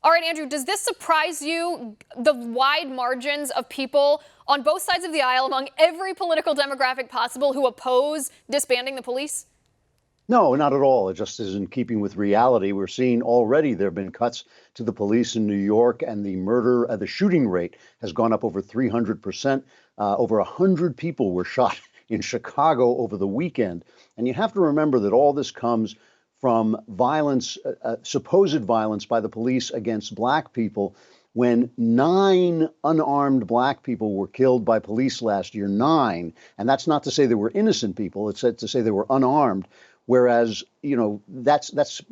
All right, Andrew, does this surprise you, the wide margins of people on both sides of the aisle among every political demographic possible who oppose disbanding the police? No, not at all. It just is in keeping with reality. We're seeing already there have been cuts to the police in New York, and the shooting rate has gone up over 300%. Over 100 people were shot in Chicago over the weekend. And you have to remember that all this comes from violence, supposed violence by the police against black people. When 9 unarmed black people were killed by police last year, 9, and that's not to say they were innocent people, it's to say they were unarmed. Whereas, that's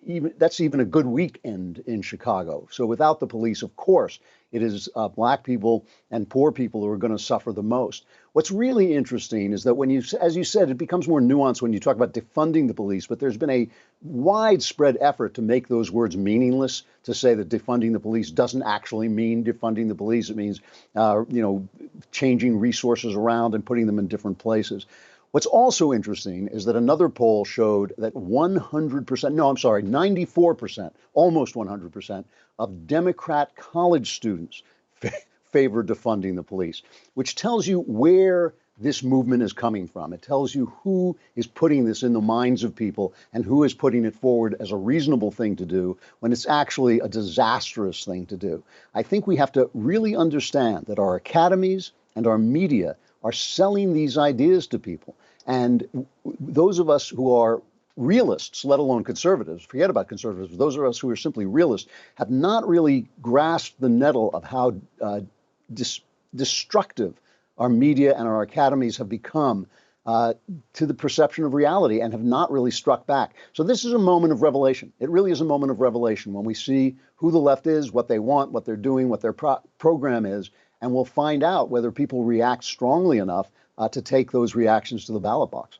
even a good weekend in Chicago. So without the police, of course, it is black people and poor people who are going to suffer the most. What's really interesting is that as you said, it becomes more nuanced when you talk about defunding the police. But there's been a widespread effort to make those words meaningless, to say that defunding the police doesn't actually mean defunding the police. It means, changing resources around and putting them in different places. What's also interesting is that another poll showed that 94%, almost 100% of Democrat college students favor defunding the police, which tells you where this movement is coming from. It tells you who is putting this in the minds of people and who is putting it forward as a reasonable thing to do when it's actually a disastrous thing to do. I think we have to really understand that our academies and our media are selling these ideas to people. And those of us who are realists, let alone conservatives, forget about conservatives, those of us who are simply realists, have not really grasped the nettle of how destructive our media and our academies have become to the perception of reality, and have not really struck back. So this is a moment of revelation. It really is a moment of revelation when we see who the left is, what they want, what they're doing, what their program is, and we'll find out whether people react strongly enough to take those reactions to the ballot box.